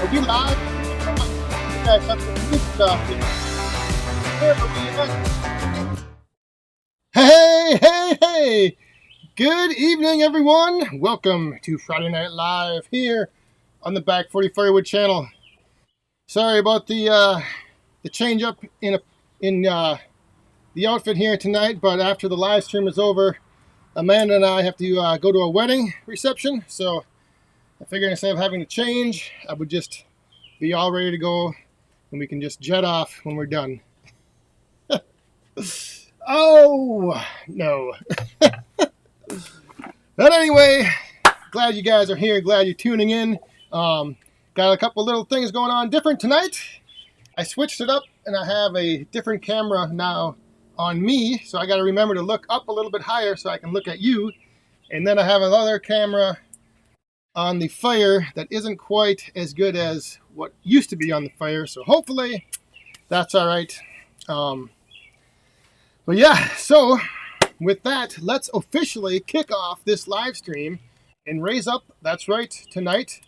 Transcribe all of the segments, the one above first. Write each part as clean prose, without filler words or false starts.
Are we live? You guys have some good stuff here. Where are we at? Hey! Good evening, everyone. Welcome to Friday Night Live here on the Back 40 Firewood channel. Sorry about the change up in the outfit here tonight, but after the live stream is over, Amanda and I have to go to a wedding reception, so I figured instead of having to change, I would just be all ready to go, and we can just jet off when we're done. Oh, no. But anyway, glad you guys are here. Glad you're tuning in. Got a couple little things going on different tonight. I switched it up, and I have a different camera now on me, so I got to remember to look up a little bit higher so I can look at you. And then I have another camera on the fire that isn't quite as good as what used to be on the fire, so hopefully that's all right. But yeah, so with that, let's officially kick off this live stream and raise up, that's right, tonight,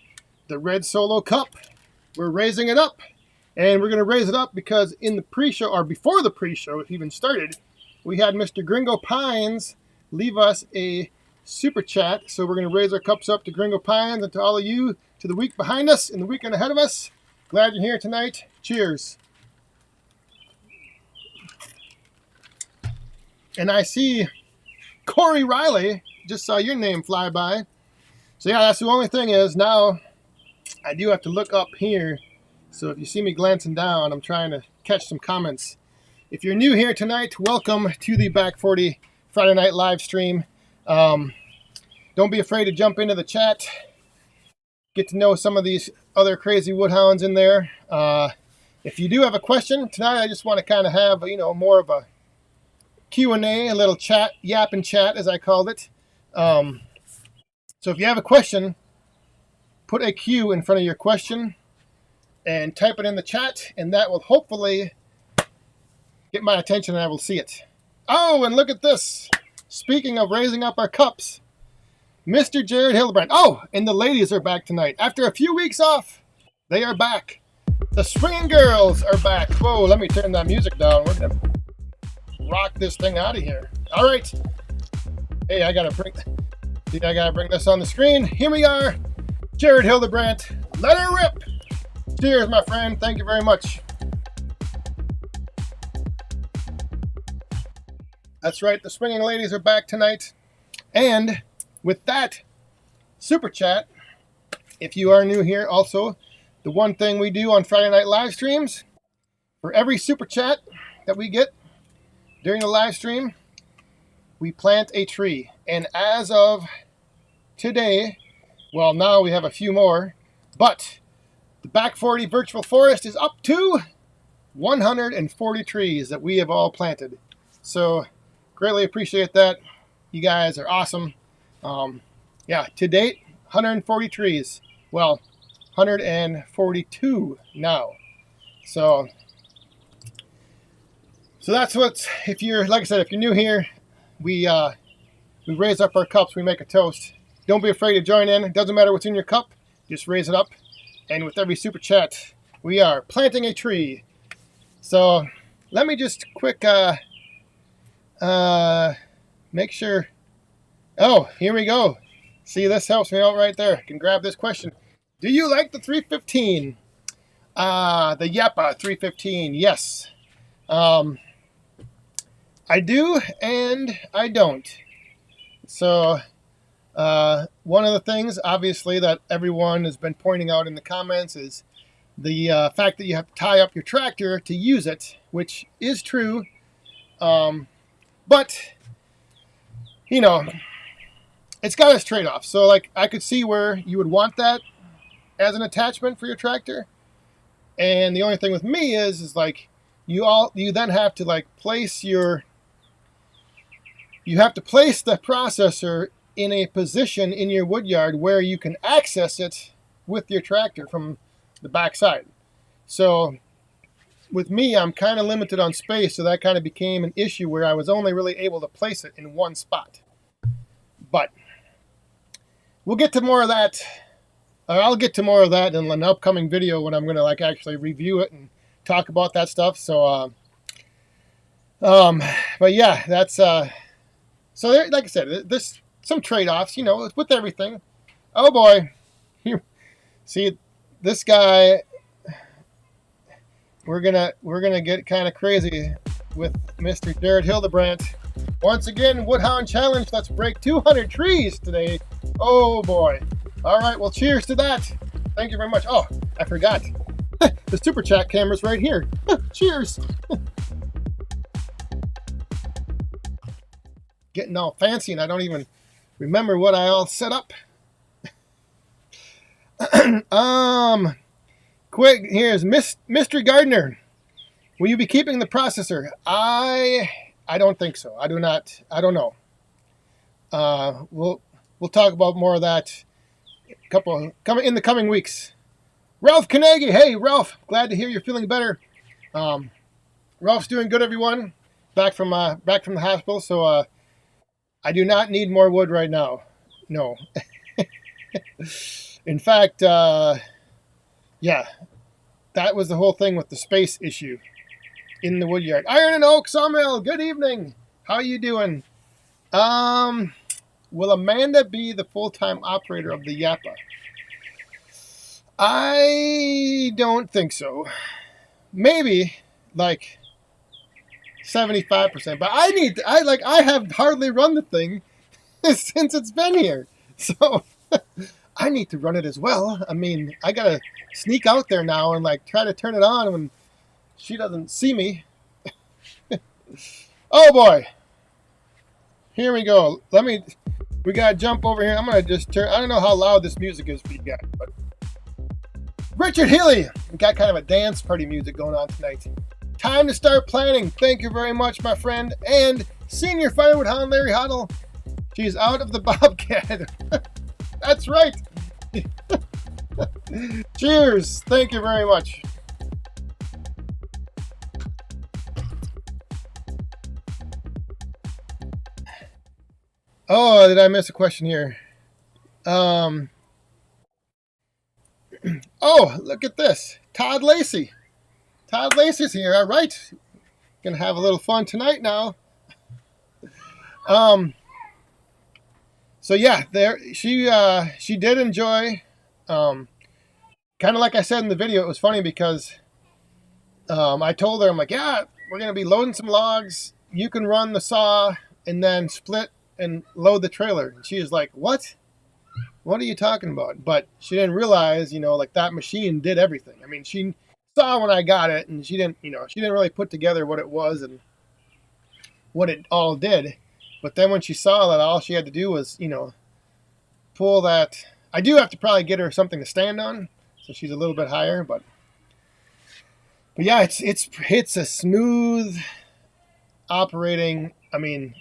the Red Solo Cup. We're raising it up, and we're going to raise it up because in the pre-show, or before the pre-show even started, we had Mr. Gringo Pines leave us a super chat, so we're going to raise our cups up to Gringo Pines and to all of you, to the week behind us and the weekend ahead of us. Glad you're here tonight. Cheers. And I see Corey Riley, just saw your name fly by. So yeah, that's the only thing is now I do have to look up here. So if you see me glancing down, I'm trying to catch some comments. If you're new here tonight, welcome to the Back 40 Friday Night Live stream. Don't be afraid to jump into the chat. Get to know some of these other crazy woodhounds in there. If you do have a question tonight, I just want to kind of have, more of a Q&A, a little chat, yap and chat, as I called it. So if you have a question, put a Q in front of your question and type it in the chat, and that will hopefully get my attention and I will see it. Oh, and look at this. Speaking of raising up our cups, Mr. Jared Hildebrand. Oh, and the ladies are back tonight. After a few weeks off, they are back. The Swinging Girls are back. Whoa, let me turn that music down. We're going to rock this thing out of here. All right. Hey, I got to bring this on the screen. Here we are. Jared Hildebrand. Let her rip. Cheers, my friend. Thank you very much. That's right. The Swinging Ladies are back tonight. And with that super chat, if you are new here, also, the one thing we do on Friday night live streams, for every super chat that we get during the live stream, we plant a tree. And as of today, well, now we have a few more, but the Back 40 Virtual Forest is up to 140 trees that we have all planted. So, greatly appreciate that. You guys are awesome. Yeah, to date, 140 trees. Well, 142 now. So that's what's, if you're, like I said, if you're new here, we raise up our cups, we make a toast. Don't be afraid to join in. It doesn't matter what's in your cup, just raise it up. And with every super chat, we are planting a tree. So let me just quick make sure. Oh, here we go. See, this helps me out right there. I can grab this question. Do you like the 315? The Yappa 315. Yes. I do and I don't. So one of the things, obviously, that everyone has been pointing out in the comments is the fact that you have to tie up your tractor to use it, which is true. But, it's got its trade-offs. So, like, I could see where you would want that as an attachment for your tractor. And the only thing with me is like, you then have to, like, place the processor in a position in your woodyard where you can access it with your tractor from the backside. So, with me, I'm kind of limited on space, so that kind of became an issue where I was only really able to place it in one spot. But we'll get to more of that I'll get to more of that in an upcoming video when I'm going to like actually review it and talk about that stuff. So, but yeah, that's so there, like I said, there's some trade-offs, you know, with everything. Oh boy, see this guy. We're gonna get kind of crazy with Mr. Jared Hildebrandt. Once again, Woodhound Challenge. Let's break 200 trees today. Oh boy. All right, well, cheers to that. Thank you very much. Oh, I forgot. The Super Chat camera's right here. Cheers. Getting all fancy, and I don't even remember what I all set up. Quick, here's Mystery Gardener. Will you be keeping the processor? I don't think so. I do not. I don't know. We'll talk about more of that coming in the coming weeks. Ralph Kanagi. Hey, Ralph. Glad to hear you're feeling better. Ralph's doing good, everyone. Back from the hospital, so I do not need more wood right now. No. In fact, yeah, that was the whole thing with the space issue in the woodyard. Iron and Oak Sawmill, good evening. How you doing? Will Amanda be the full-time operator of the Yappa? I don't think so. Maybe like 75%, but I have hardly run the thing since it's been here. So I need to run it as well. I mean, I gotta sneak out there now and like try to turn it on when she doesn't see me. Oh boy. Here we go. We gotta jump over here. I'm gonna just turn, I don't know how loud this music is for you guys, but Richard Healy. We got kind of a dance party music going on tonight. Time to start planning. Thank you very much, my friend. And Senior Firewood Hound Larry Huddle. She's out of the Bobcat. That's right. Cheers. Thank you very much. Oh, did I miss a question here? Oh, look at this. Todd Lacey. Todd Lacey's here. All right. Gonna have a little fun tonight now. So yeah, she did enjoy. Kind of like I said in the video, it was funny because I told her, I'm like, yeah, we're gonna be loading some logs. You can run the saw and then split and load the trailer. And she was like, what? What are you talking about? But she didn't realize, you know, like that machine did everything. I mean, she saw when I got it, and she didn't really put together what it was and what it all did. But then when she saw that all she had to do was, you know, pull that. I do have to probably get her something to stand on, so she's a little bit higher. But yeah, it's a smooth operating. I mean,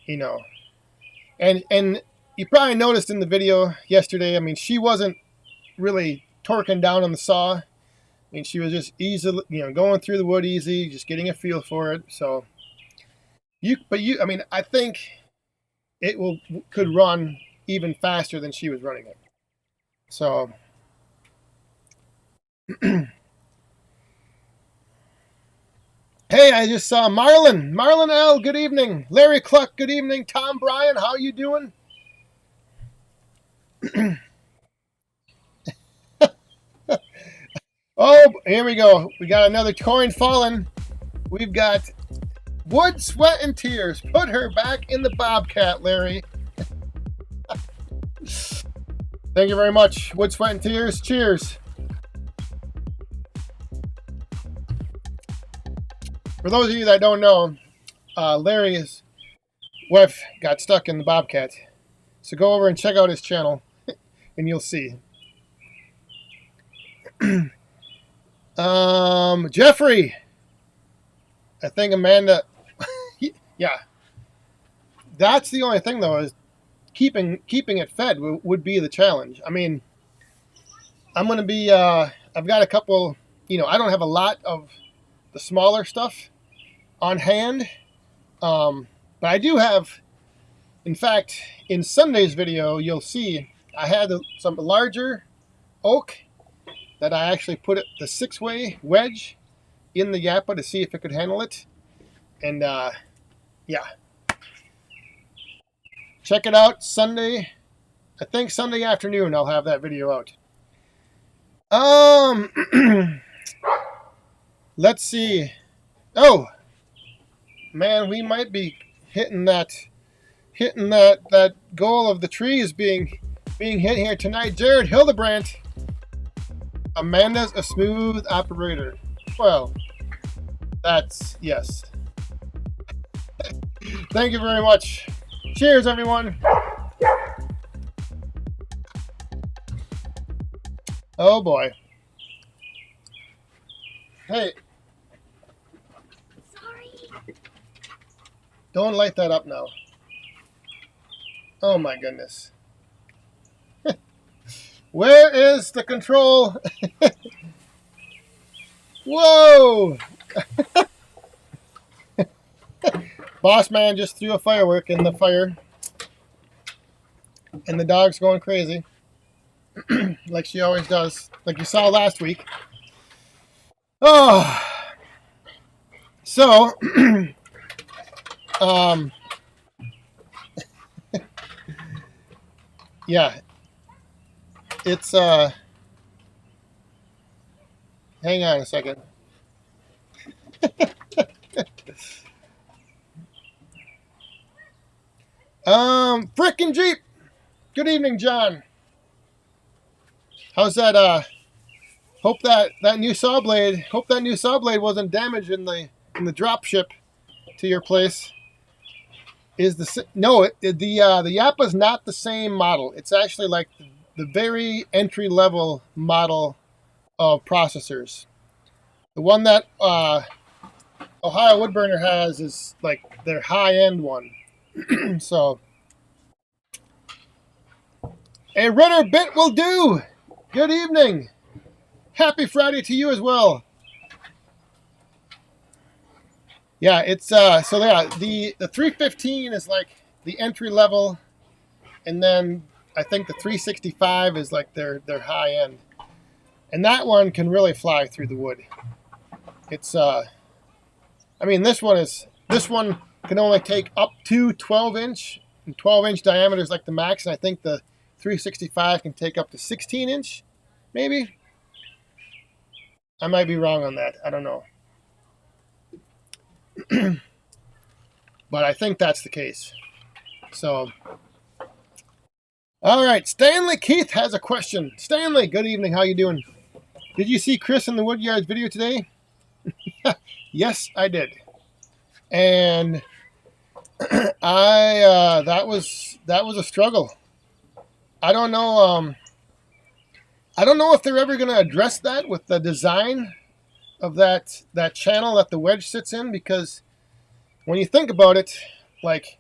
you know, and you probably noticed in the video yesterday. I mean, she wasn't really torquing down on the saw. I mean, she was just easily, you know, going through the wood easy, just getting a feel for it. So I mean, I think it could run even faster than she was running it. So, hey, I just saw Marlon L. Good evening, Larry Cluck. Good evening, Tom Bryan. How you doing? Oh, here we go. We got another coin falling. We've got Wood, Sweat, and Tears. Put her back in the Bobcat, Larry. Thank you very much. Wood, Sweat, and Tears. Cheers. For those of you that don't know, Larry's wife got stuck in the Bobcat. So go over and check out his channel, and you'll see. Jeffrey. I think Amanda. Yeah. That's the only thing, though, is keeping it fed would be the challenge. I mean, I'm going to be, I've got a couple, you know, I don't have a lot of the smaller stuff on hand. But I do have, in fact, in Sunday's video, you'll see I had some larger oak that I actually put it the 6-way wedge in the Yappa to see if it could handle it. And yeah, check it out Sunday. I think Sunday afternoon I'll have that video out. Let's see. Oh man, we might be hitting that goal of the trees being hit here tonight. Jared Hildebrandt. Amanda's a smooth operator. Well, that's yes. Thank you very much. Cheers, everyone. Oh boy. Hey. Sorry. Don't light that up now. Oh my goodness. Where is the control? Whoa! Boss man just threw a firework in the fire. And the dog's going crazy. Like she always does. Like you saw last week. Oh. So, yeah. It's, hang on a second. Frickin' Jeep. Good evening, John. How's that, hope that new saw blade wasn't damaged in the drop ship to your place. No, the Yappa's not the same model. It's actually like the very entry level model of processors. The one that Ohio Woodburner has is like their high end one. So a runner bit will do. Good evening. Happy Friday to you as well. Yeah, it's so yeah, the 315 is like the entry level, and then I think the 365 is like their high end. And that one can really fly through the wood. It's I mean this one can only take up to 12-inch, and 12-inch diameter is like the max, and I think the 365 can take up to 16-inch, maybe. I might be wrong on that. I don't know. But I think that's the case. So, all right. Stanley Keith has a question. Stanley, good evening. How you doing? Did you see Chris in the Woodyard's video today? Yes, I did. And that was a struggle. I don't know. I don't know if they're ever going to address that with the design of that channel that the wedge sits in, because when you think about it, like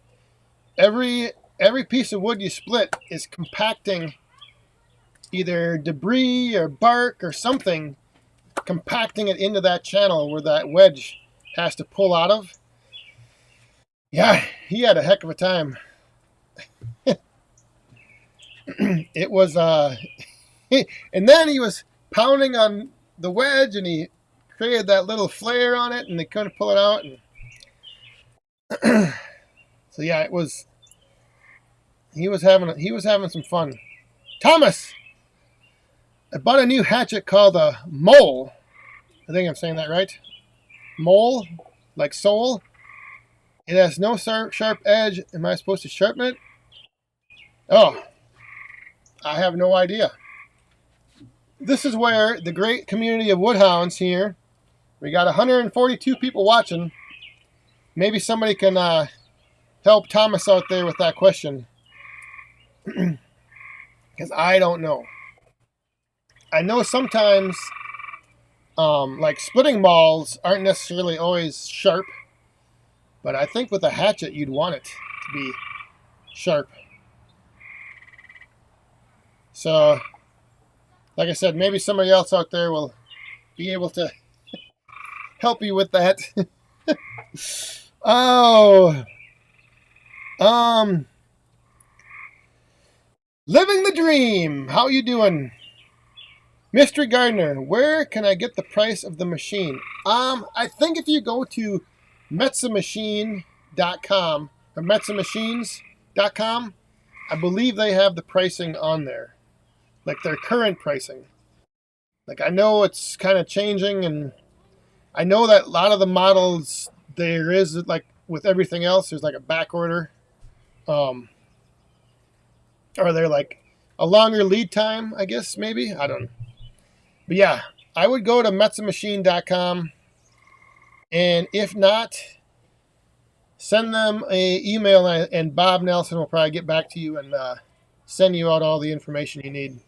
every piece of wood you split is compacting either debris or bark or something, compacting it into that channel where that wedge has to pull out of. Yeah, he had a heck of a time. It was and then he was pounding on the wedge, and he created that little flare on it, and they couldn't pull it out. And so yeah, it was. He was having some fun. Thomas, I bought a new hatchet called a mole. I think I'm saying that right. Mole, like soul. It has no sharp edge. Am I supposed to sharpen it? Oh, I have no idea. This is where the great community of woodhounds here. We got 142 people watching. Maybe somebody can help Thomas out there with that question. Because I don't know. I know sometimes like splitting mauls aren't necessarily always sharp. But I think with a hatchet you'd want it to be sharp. So, like I said, maybe somebody else out there will be able to help you with that. Oh. Living the dream. How you doing? Mystery Gardener, where can I get the price of the machine? I think if you go to metzamachine.com or metzamachines.com, I believe they have the pricing on there, like their current pricing. Like I know it's kind of changing, and I know that a lot of the models there is like with everything else, there's like a back order, or they're like a longer lead time, I guess maybe I don't know. But yeah, I would go to metzamachine.com, and if not, send them a email, and Bob Nelson will probably get back to you and send you out all the information you need.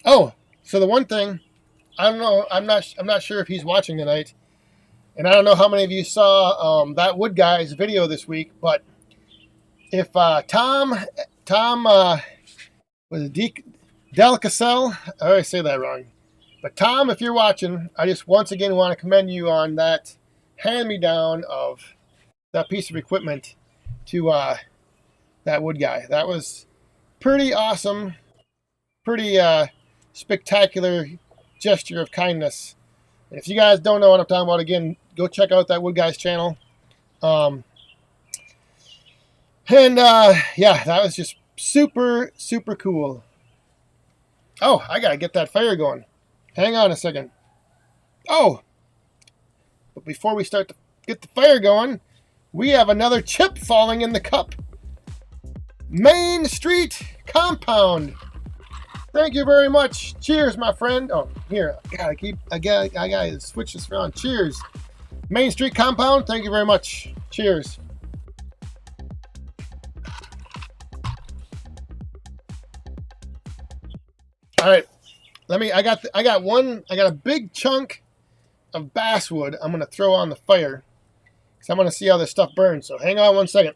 Oh, so the one thing, I don't know, I'm not sure if he's watching tonight, and I don't know how many of you saw that Wood Guy's video this week, but if Tom was it Delicassel? I always say that wrong. But Tom, if you're watching, I just once again want to commend you on that hand-me-down of that piece of equipment to that Wood Guy. That was pretty awesome, pretty spectacular gesture of kindness. And if you guys don't know what I'm talking about, again, go check out that Wood Guy's channel. Yeah, that was just super, super cool. Oh, I gotta get that fire going. Hang on a second. Oh, but before we start to get the fire going, we have another chip falling in the cup. Main Street Compound. Thank you very much. Cheers, my friend. Oh, here, I gotta switch this around. Cheers. Main Street Compound, thank you very much. Cheers. All right, I got a big chunk of basswood I'm gonna throw on the fire, because I'm gonna see how this stuff burns. So hang on one second.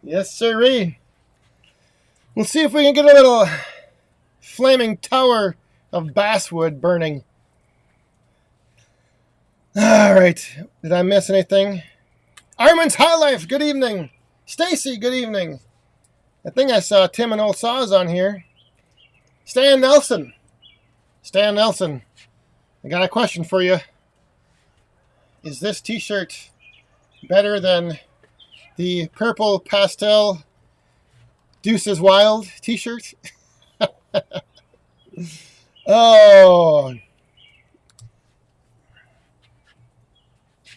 Yes, sirree. We'll see if we can get a little flaming tower of basswood burning. All right. Did I miss anything? Armin's High Life, good evening. Stacy, good evening. I think I saw Tim and Old Saws on here. Stan Nelson. Stan Nelson, I got a question for you. Is this t-shirt better than the purple pastel Deuces Wild t-shirt? Oh,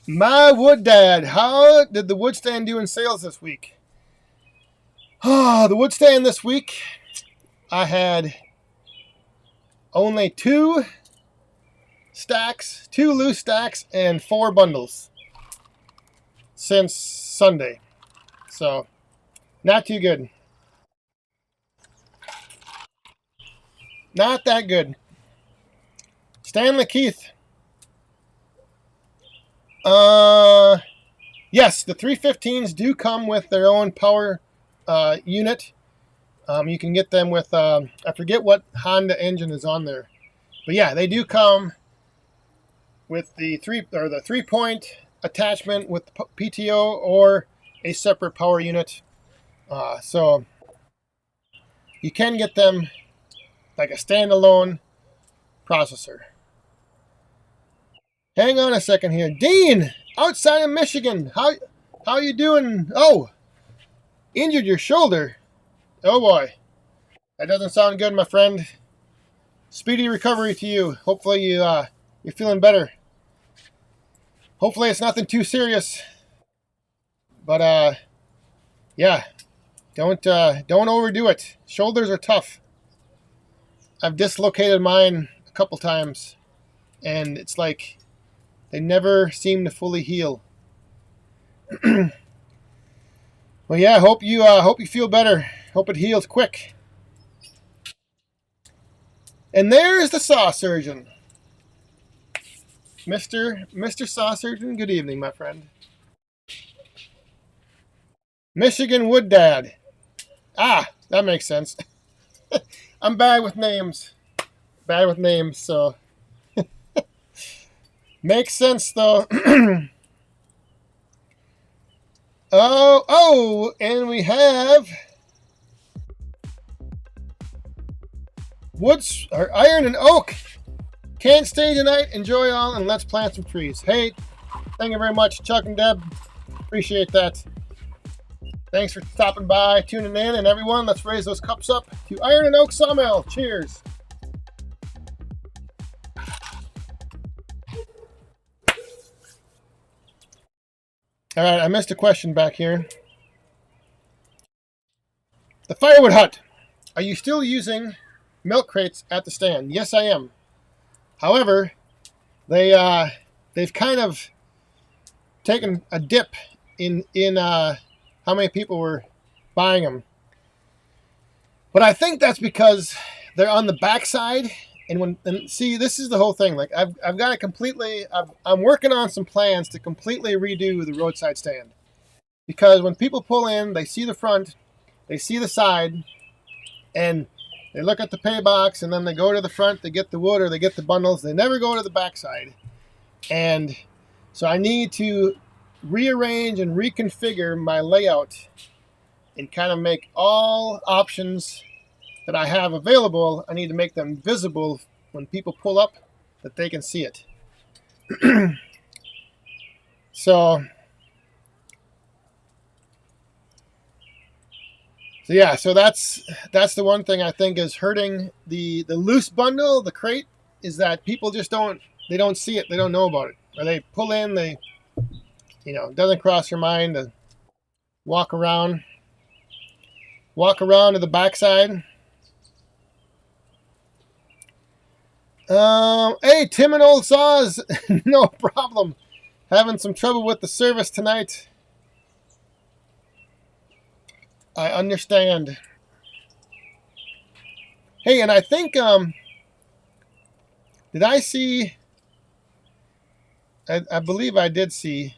my wood dad. How did the wood stand do in sales this week? Oh, the wood stand this week, I had only 2 stacks, 2 loose stacks, and 4 bundles since Sunday. So, not too good. Not that good. Stanley Keith. Yes, the 315s do come with their own power unit. You can get them with, I forget what Honda engine is on there. But yeah, they do come with the 3-point attachment with PTO or a separate power unit. So you can get them like a standalone processor. Hang on a second here. Dean, outside of Michigan, how you doing? Oh, injured your shoulder. Oh boy, that doesn't sound good, my friend. Speedy recovery to you. Hopefully you're feeling better. Hopefully it's nothing too serious. But yeah, don't overdo it. Shoulders are tough. I've dislocated mine a couple times, and it's like they never seem to fully heal. Well, yeah, hope you feel better. Hope it heals quick. And there's the saw surgeon, Mr. Saw Surgeon. Good evening, my friend. Michigan Wood Dad. Ah, that makes sense. I'm bad with names. So makes sense though. Oh, and we have woods or iron and oak. Can't stay tonight. Enjoy all, and let's plant some trees. Hey, thank you very much, Chuck and Deb. Appreciate that. Thanks for stopping by, tuning in, and everyone, let's raise those cups up to Iron and Oak Sawmill. Cheers. All right, I missed a question back here. The Firewood Hut. Are you still using milk crates at the stand? Yes, I am. However, they've kind of taken a dip in how many people were buying them. But I think that's because they're on the backside. And see, this is the whole thing. Like I've got to completely. I'm working on some plans to completely redo the roadside stand, because when people pull in, they see the front, they see the side, and they look at the pay box, and then they go to the front, they get the wood or they get the bundles. They never go to the backside, and so I need to rearrange and reconfigure my layout and kind of make all options that I have available. I need to make them visible when people pull up, that they can see it. So yeah, so that's the one thing I think is hurting the loose bundle, the crate, is that people just don't see it, they don't know about it, or they pull in, it doesn't cross your mind to walk around to the backside. Hey, Tim and Old Saws, no problem. Having some trouble with the service tonight. I understand. Hey, and I think, did I see, I believe I did see,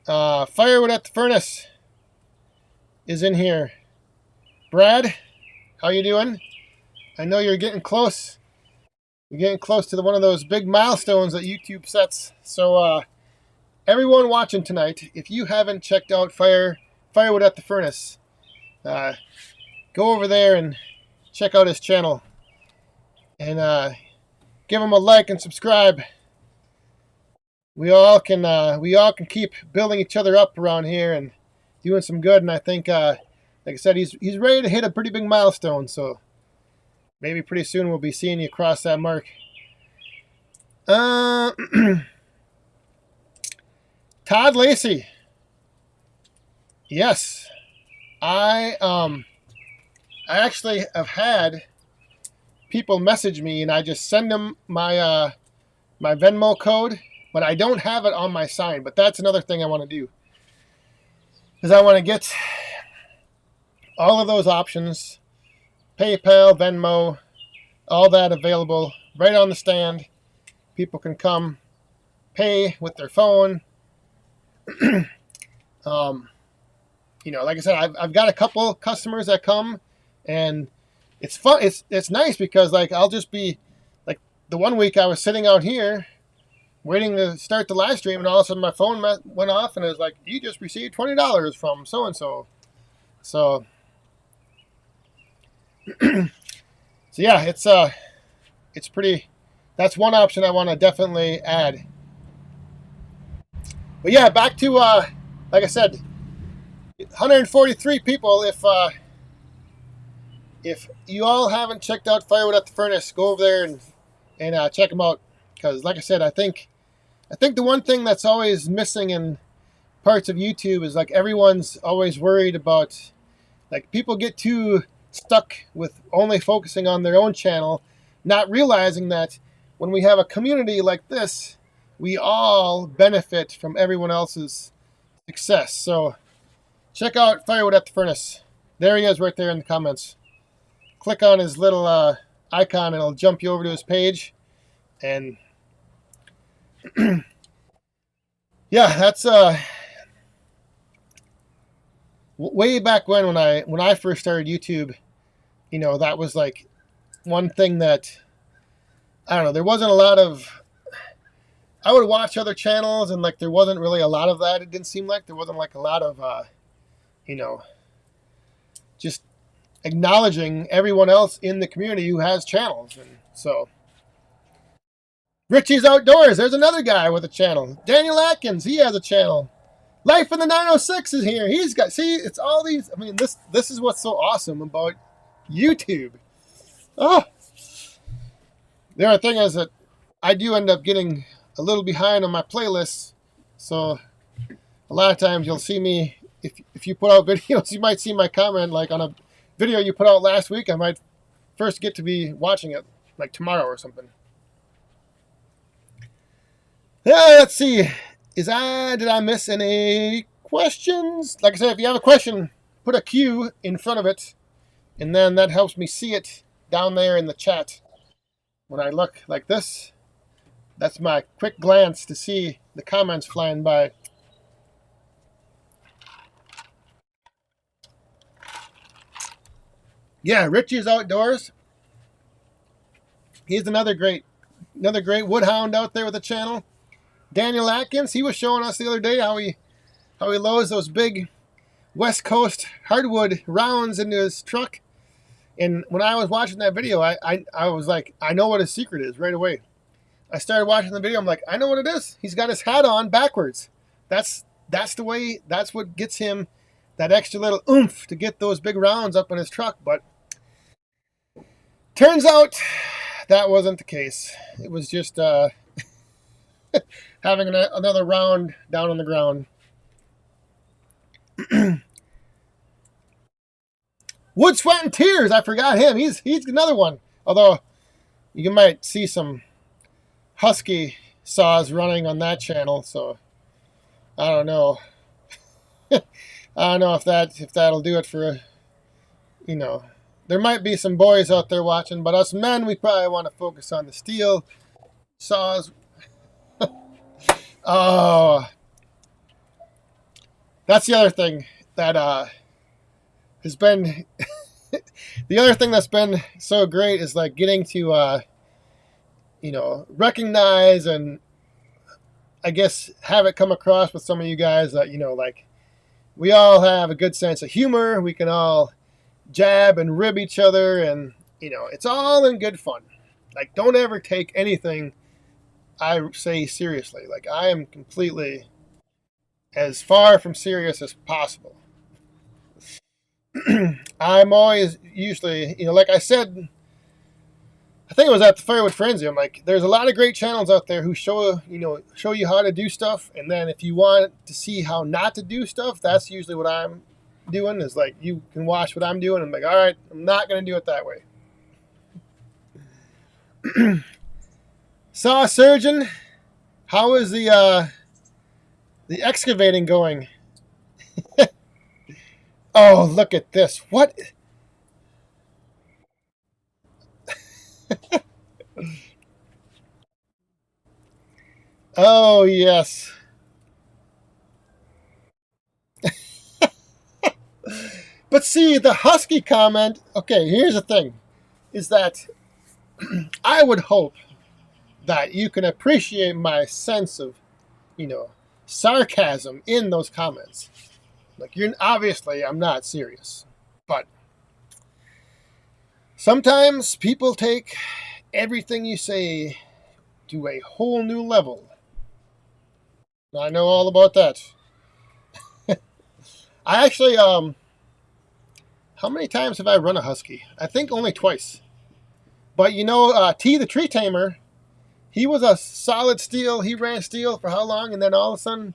Firewood at the Furnace is in here. Brad, how you doing? I know you're getting close. You're getting close to one of those big milestones that YouTube sets. So, everyone watching tonight, if you haven't checked out Firewood at the Furnace, go over there and check out his channel, and give him a like and subscribe. We all can keep building each other up around here and doing some good. And I think, like I said, he's ready to hit a pretty big milestone. So maybe pretty soon we'll be seeing you cross that mark. Todd Lacey. Yes, I actually have had people message me, and I just send them my my Venmo code, but I don't have it on my sign. But that's another thing I want to do, because I want to get all of those options, PayPal, Venmo, all that available right on the stand. People can come pay with their phone. Like I said, I've got a couple customers that come, and it's fun. It's nice because, like, I'll just be like, the one week I was sitting out here waiting to start the live stream, and all of a sudden my phone went off, and it was like, you just received $20 from so and so. So yeah, it's pretty. That's one option I want to definitely add. But yeah, back to like I said, 143 people. If you all haven't checked out Firewood at the Furnace, go over there and check them out. Because like I said, I think the one thing that's always missing in parts of YouTube is, like, everyone's always worried about, like, people get too stuck with only focusing on their own channel, not realizing that when we have a community like this, we all benefit from everyone else's success. So check out Firewood at the Furnace. There he is right there in the comments. Click on his little icon and it'll jump you over to his page. And yeah, that's way back when I first started YouTube. You know, that was like one thing that, I don't know, there wasn't a lot of, I would watch other channels and like there wasn't really a lot of that. It didn't seem like there wasn't like a lot of you know, just acknowledging everyone else in the community who has channels. And so Richie's Outdoors, there's another guy with a channel. Daniel Atkins, he has a channel. Life in the 906 is here. He's got, see, it's all these, I mean, this is what's so awesome about YouTube. Oh, the other thing is that I do end up getting a little behind on my playlists. So a lot of times you'll see me, if you put out videos, you might see my comment like on a video you put out last week. I might first get to be watching it like tomorrow or something. Let's see. Did I miss any questions? Like I said, if you have a question, put a Q in front of it, and then that helps me see it down there in the chat. When I look like this, that's my quick glance to see the comments flying by. Yeah, Richie's Outdoors. He's another great woodhound out there with a channel. Daniel Atkins, he was showing us the other day how he loads those big West Coast hardwood rounds into his truck. And when I was watching that video, I was like, I know what his secret is right away. I started watching the video. I'm like, I know what it is. He's got his hat on backwards. That's the way. That's what gets him that extra little oomph to get those big rounds up in his truck. But turns out that wasn't the case. It was just having another round down on the ground. Wood, Sweat, and Tears. I forgot him. He's another one. Although you might see some husky saws running on that channel. So I don't know. I don't know if that'll do it for, you know. There might be some boys out there watching, but us men, we probably want to focus on the steel saws. Oh, that's the other thing that has been the other thing that's been so great is like getting to you know, recognize and I guess have it come across with some of you guys that, you know, like we all have a good sense of humor. We can all jab and rib each other, and you know, it's all in good fun. Like, don't ever take anything I say seriously. Like, I am completely as far from serious as possible. I'm always usually, you know, like I said, I think it was at the Firewood Frenzy. I'm like, there's a lot of great channels out there who show you how to do stuff, and then if you want to see how not to do stuff, that's usually what I'm doing. Is like, you can watch what I'm doing. I'm like, all right, I'm not going to do it that way. Saw Surgeon, how is the excavating going? Oh, look at this. What? Oh, yes. But see, the husky comment, okay, here's the thing, is that I would hope that you can appreciate my sense of, you know, sarcasm in those comments. Like, obviously, I'm not serious. But sometimes people take everything you say to a whole new level. I know all about that. I actually, how many times have I run a husky? I think only twice. But you know, T the Tree Tamer, he was a solid steel. He ran steel for how long? And then all of a sudden,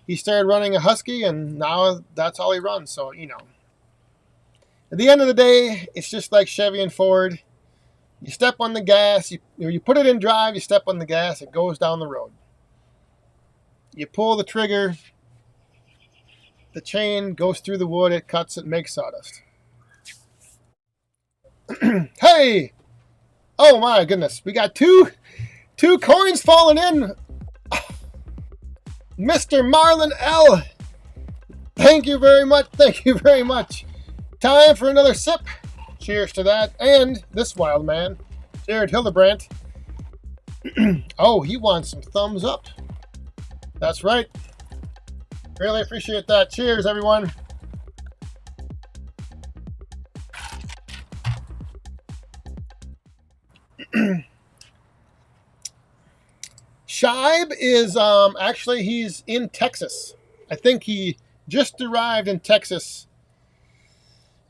he started running a husky, and now that's all he runs. So, you know, At the end of the day, it's just like Chevy and Ford. You step on the gas, you put it in drive, you step on the gas, it goes down the road. You pull the trigger, the chain goes through the wood, it cuts, it makes sawdust. Hey! Oh my goodness, we got two coins falling in. Mr. Marlon L. Thank you very much. Thank you very much. Time for another sip. Cheers to that. And this wild man, Jared Hildebrandt. Oh, he wants some thumbs up. That's right. Really appreciate that. Cheers, everyone. Shibe is actually, he's in Texas. I think he just arrived in Texas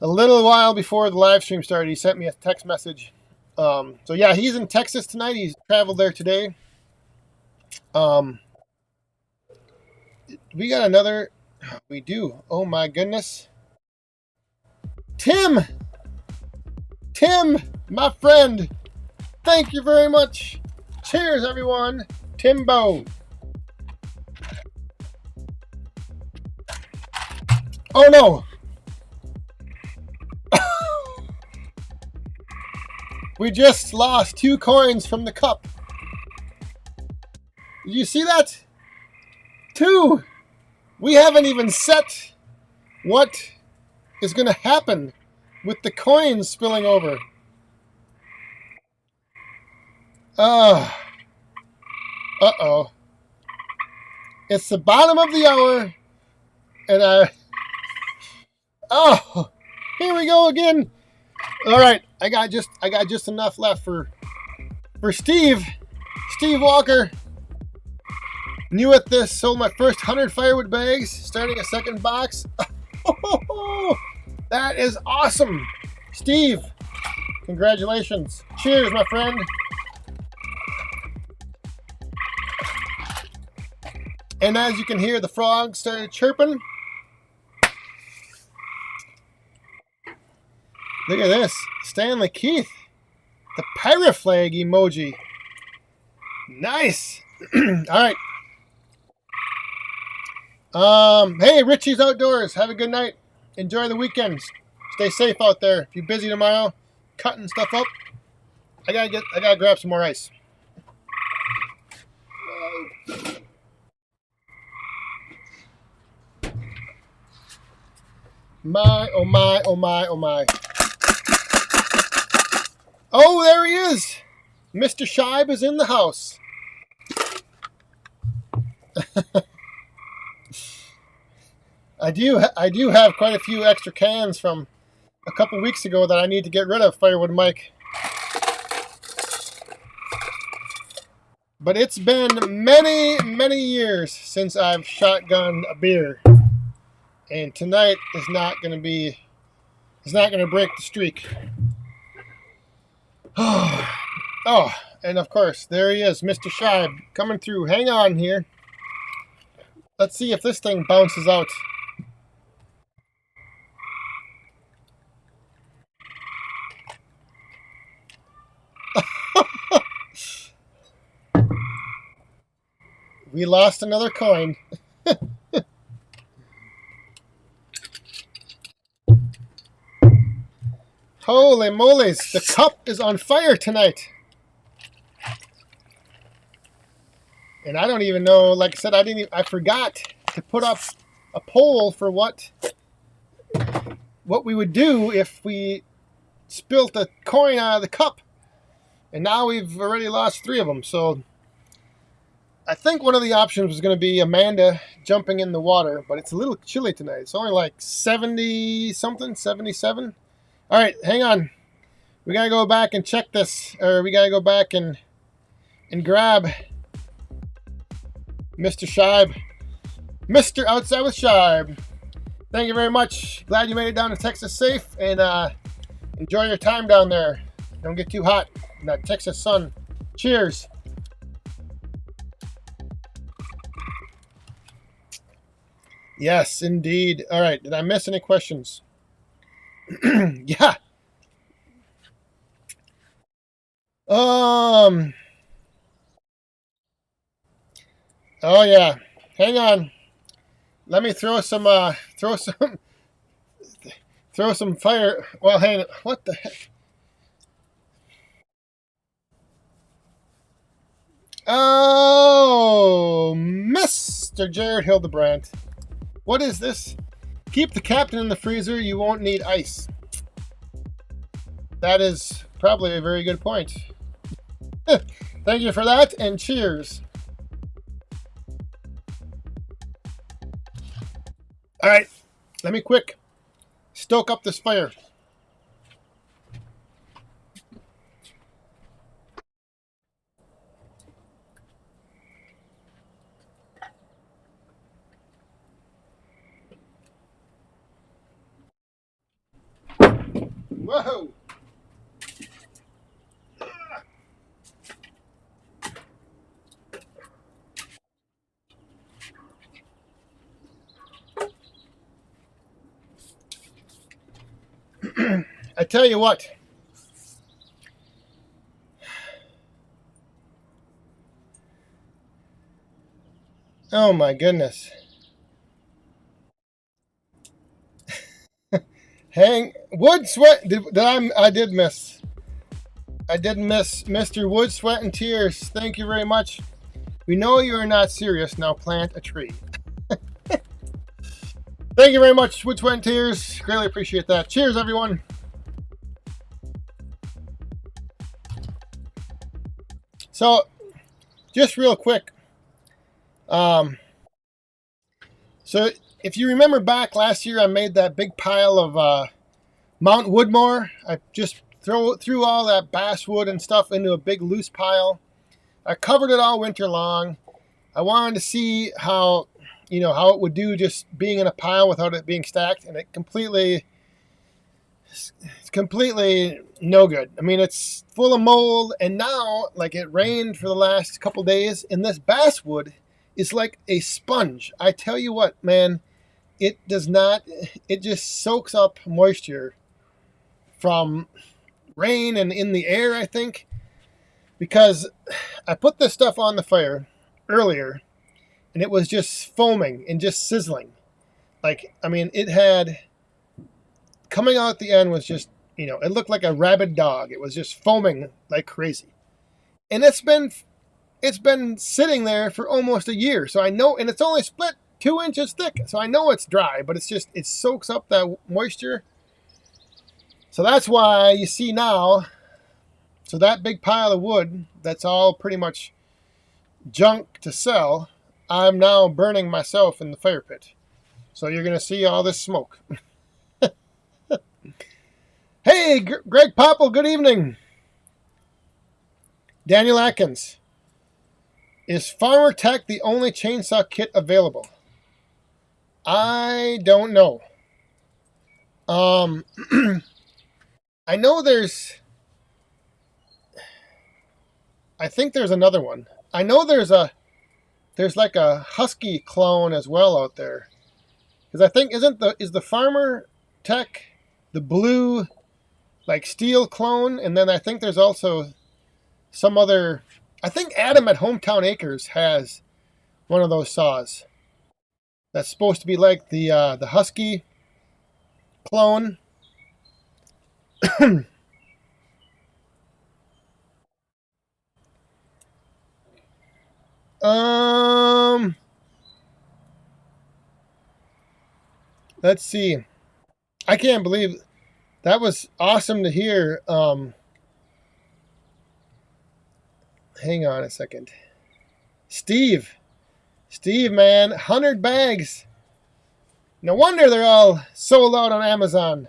a little while before the live stream started. He sent me a text message. So yeah, he's in Texas tonight. He's traveled there today. We got another. We do. Oh my goodness. Tim, my friend. Thank you very much. Cheers, everyone. Timbo. Oh no. We just lost 2 coins from the cup. Did you see that? 2. We haven't even set what is going to happen with the coins spilling over. Uh-oh. It's the bottom of the hour, and oh, here we go again. All right, I got just enough left for Steve Walker. New at this, sold my first 100 firewood bags, starting a second box. That is awesome, Steve. Congratulations. Cheers, my friend. And as you can hear, the frogs started chirping. Look at this. Stanley Keith. The pirate flag emoji. Nice. All right. Hey, Richie's Outdoors. Have a good night. Enjoy the weekend. Stay safe out there. If you're busy tomorrow, cutting stuff up, I gotta grab some more ice. My, oh my, oh my, oh my. Oh, there he is. Mr. Shibe is in the house. I do have quite a few extra cans from a couple weeks ago that I need to get rid of, Firewood Mike. But it's been many, many years since I've shotgunned a beer. And tonight is not going to break the streak. Oh, and of course, there he is, Mr. Shibe, coming through. Hang on here. Let's see if this thing bounces out. We lost another coin. Holy moly's, the cup is on fire tonight. And I don't even know, like I said, I forgot to put up a poll for what we would do if we spilt a coin out of the cup. And now we've already lost 3 of them. So I think one of the options was going to be Amanda jumping in the water, but it's a little chilly tonight. It's only like 70 something, 77. All right, hang on. We got to go back and check this, or we got to go back and grab Mr. Shibe. Mr. Outside with Shibe. Thank you very much. Glad you made it down to Texas safe, and enjoy your time down there. Don't get too hot in that Texas sun. Cheers. Yes, indeed. All right, did I miss any questions? Yeah. Um. Oh yeah. Hang on. Let me throw some. Throw some. Throw some fire. Well, hang on. What the heck? Oh, Mr. Jared Hildebrandt. What is this? Keep the captain in the freezer. You won't need ice. That is probably a very good point. Thank you for that, and cheers. All right, let me quick stoke up this fire. Whoa! I tell you what. Oh my goodness. Hang wood sweat. I did miss. I did miss Mr. Wood Sweat and Tears. Thank you very much. We know you are not serious. Now plant a tree. Thank you very much, Wood Sweat and Tears. Greatly appreciate that. Cheers, everyone. So, just real quick. So if you remember back last year, I made that big pile of Mount Woodmore. I just threw all that basswood and stuff into a big loose pile. I covered it all winter long. I wanted to see how it would do just being in a pile without it being stacked, and it's completely no good. I mean, it's full of mold, and now, like, it rained for the last couple days, and this basswood is like a sponge. I tell you what, man, it just soaks up moisture from rain and in the air, I think, because I put this stuff on the fire earlier, and it was just foaming and just sizzling. Like, I mean, it had, coming out at the end was just, it looked like a rabid dog. It was just foaming like crazy. And it's been sitting there for almost a year. So I know, and it's only split 2 inches thick. So I know it's dry, but it soaks up that moisture. So that's why you see now, so that big pile of wood, that's all pretty much junk to sell, I'm now burning myself in the fire pit. So you're going to see all this smoke. Hey, Greg Popple, good evening. Daniel Atkins. Is Farmer Tech the only chainsaw kit available? I don't know. I know I think there's another one. I know there's like a Husky clone as well out there. Because I think is the Farmer Tech the blue like steel clone, and then I think there's also some other. I think Adam at Hometown Acres has one of those saws that's supposed to be like the Husky clone. Let's see. I can't believe that was awesome to hear. Hang on a second. Steve, man, 100 bags. No wonder they're all sold out on Amazon.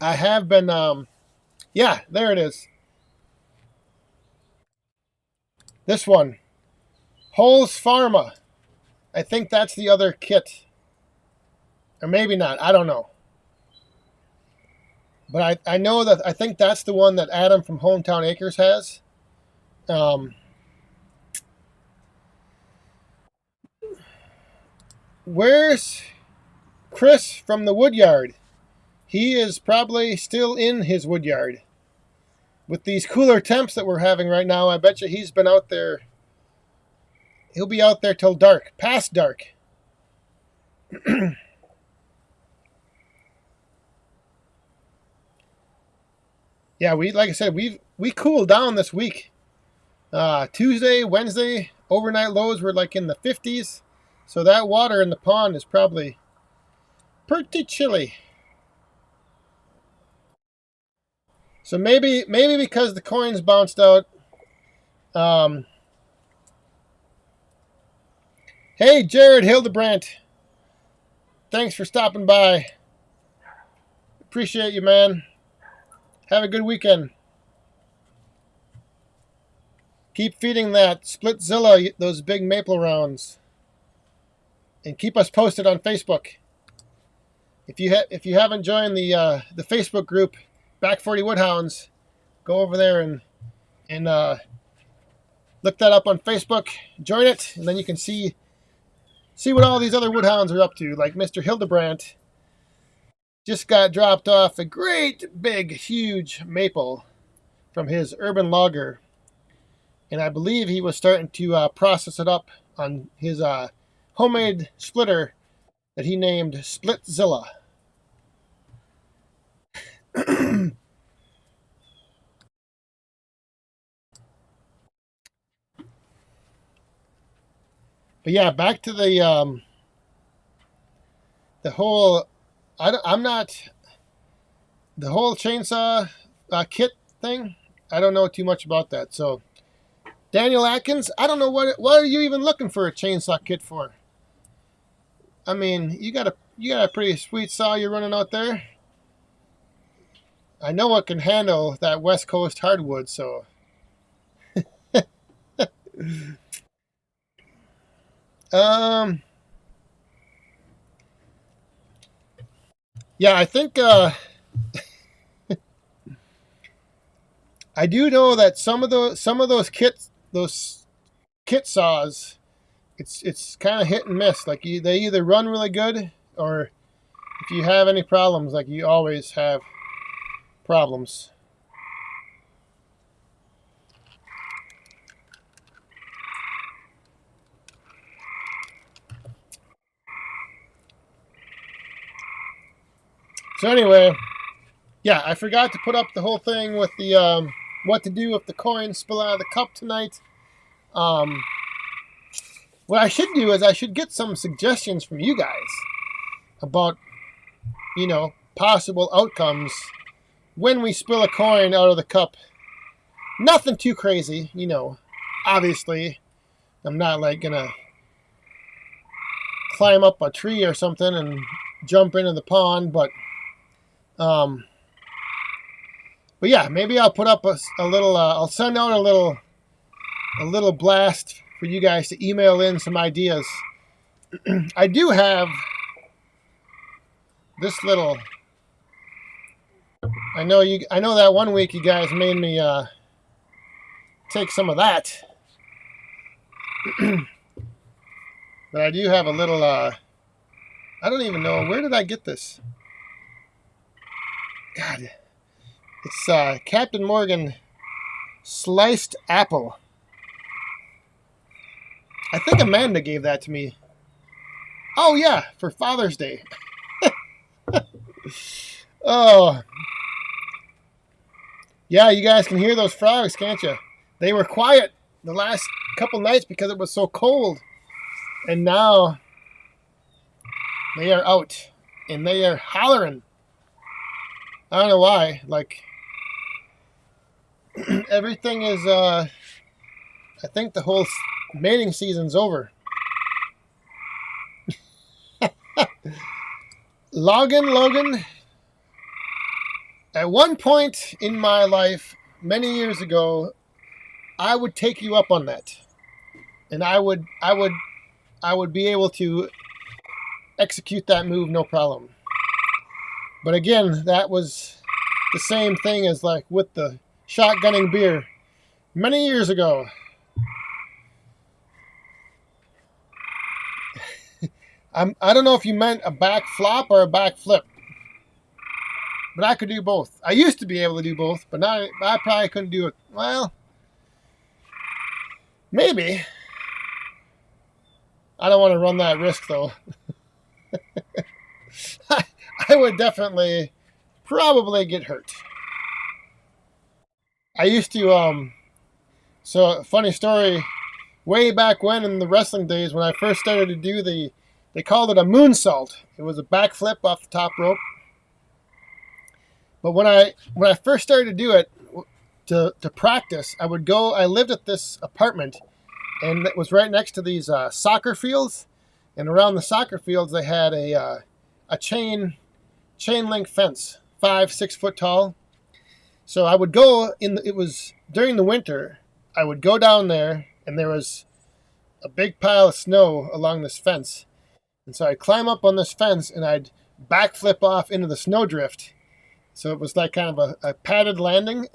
I have been, yeah, there it is. This one, Holes Pharma. I think that's the other kit. Or maybe not. I don't know. But I know that I think that's the one that Adam from Hometown Acres has. Where's Chris from the woodyard? He is probably still in his woodyard. With these cooler temps that we're having right now, I bet you he's been out there. He'll be out there till dark, past dark. Yeah, like I said, we cooled down this week. Tuesday, Wednesday, overnight lows were like in the 50s. So that water in the pond is probably pretty chilly. So maybe because the coins bounced out. Hey, Jared Hildebrandt. Thanks for stopping by. Appreciate you, man. Have a good weekend. Keep feeding that Splitzilla those big maple rounds. And keep us posted on Facebook. If you haven't joined the Facebook group Back 40 Woodhounds, go over there and look that up on Facebook. Join it, and then you can see what all these other woodhounds are up to. Like Mr. Hildebrandt just got dropped off a great big huge maple from his urban logger, and I believe he was starting to process it up on his homemade splitter that he named Splitzilla. But yeah, back to the whole. I'm not the whole chainsaw kit thing. I don't know too much about that. So, Daniel Atkins, I don't know what are you even looking for a chainsaw kit for? I mean, you got a pretty sweet saw you're running out there. I know it can handle that West Coast hardwood, so. Yeah, I think I do know that some of those kit saws, it's kind of hit and miss. Like they either run really good, or if you have any problems, like you always have problems. So anyway, yeah, I forgot to put up the whole thing with the what to do if the coins spill out of the cup tonight. What I should do is I should get some suggestions from you guys about, possible outcomes when we spill a coin out of the cup. Nothing too crazy, Obviously, I'm not like gonna climb up a tree or something and jump into the pond, but yeah, maybe I'll put up a little. I'll send out a little blast for you guys to email in some ideas. I do have this little. I know that one week you guys made me take some of that, but I do have a little. I don't even know, where did I get this. God, it's Captain Morgan sliced apple. I think Amanda gave that to me. Oh yeah, for Father's Day. Oh. Yeah, you guys can hear those frogs, can't you? They were quiet the last couple nights because it was so cold. And now they are out and they are hollering. I don't know why. Like, everything is, I think the whole mating season's over. Logan, at one point in my life, many years ago, I would take you up on that. And I would be able to execute that move no problem. But again, that was the same thing as like with the shotgunning beer many years ago. I don't know if you meant a back flop or a back flip, but I could do both. I used to be able to do both, but now I probably couldn't do it. Well, maybe. I don't want to run that risk though. I would definitely, probably get hurt. I used to, so funny story, way back when in the wrestling days when I first started to do they called it a moonsault. It was a backflip off the top rope. But when I first started to do it, to practice, I lived at this apartment, and it was right next to these soccer fields, and around the soccer fields they had a chain link fence, 5-6 foot tall. So I would go it was during the winter. I would go down there, and there was a big pile of snow along this fence, and so I'd climb up on this fence and I'd backflip off into the snowdrift. So it was like kind of a padded landing.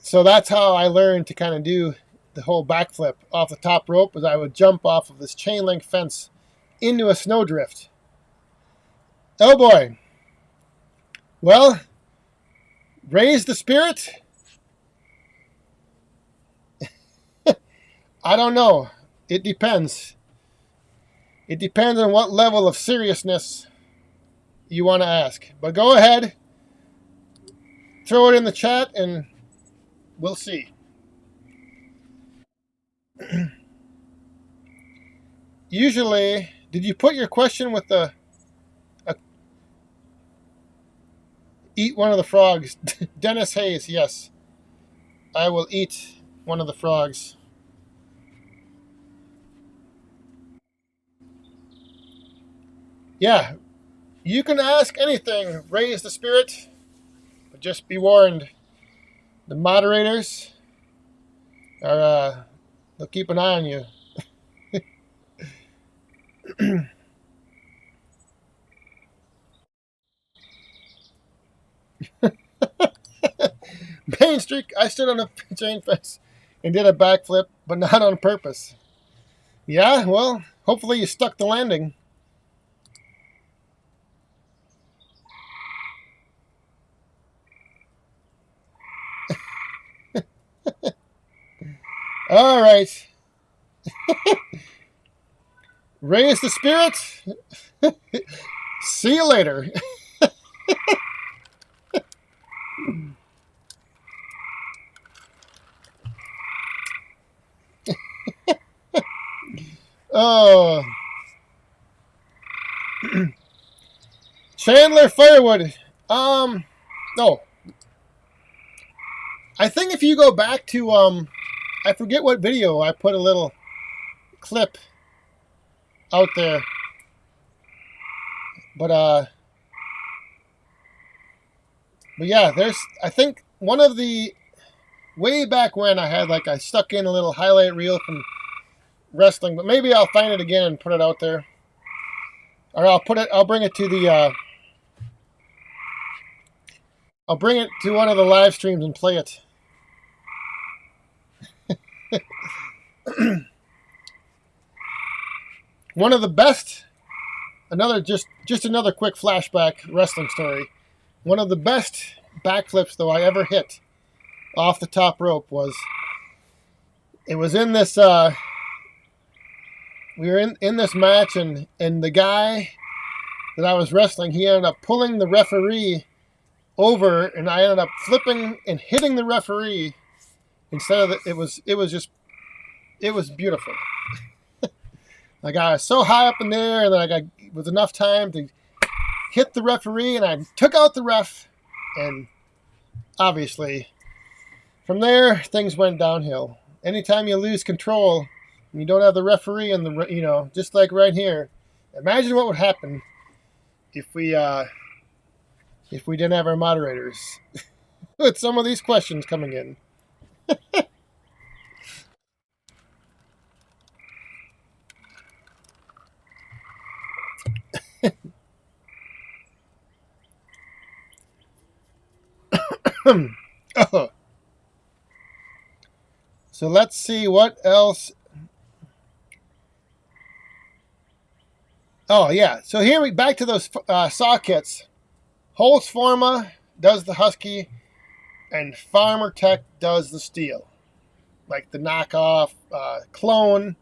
So that's how I learned to kind of do the whole backflip off the top rope, as I would jump off of this chain link fence into a snowdrift. Oh boy. Well, raise the spirit? I don't know. It depends. It depends on what level of seriousness you want to ask. But go ahead, throw it in the chat, and we'll see. Usually, did you put your question with the eat one of the frogs? Dennis Hayes, yes. I will eat one of the frogs. Yeah, you can ask anything. Raise the spirit. But just be warned, the moderators are, they'll keep an eye on you. Main Street, I stood on a chain fence and did a backflip, but not on purpose. Yeah, well, hopefully you stuck the landing. All right. Raise the spirit. See you later. Oh. Chandler Firewood. No. I think if you go back to, I forget what video, I put a little clip out there. But yeah, I think one of the, way back when I stuck in a little highlight reel from wrestling, but maybe I'll find it again and put it out there. Or I'll bring it to I'll bring it to one of the live streams and play it. One of the best, just another quick flashback wrestling story. One of the best backflips though I ever hit off the top rope was in this we were in this match, and the guy that I was wrestling, he ended up pulling the referee over, and I ended up flipping and hitting the referee instead of it was beautiful. Like, I was so high up in there, and then I got with enough time to hit the referee, and I took out the ref, and obviously from there things went downhill. Anytime you lose control and you don't have the referee and just like right here, imagine what would happen if we didn't have our moderators with some of these questions coming in. Oh. So let's see what else. Oh yeah, so here we back to those saw kits. Holtz Forma does the Husky, and Farmer Tech does the steel, like the knockoff clone.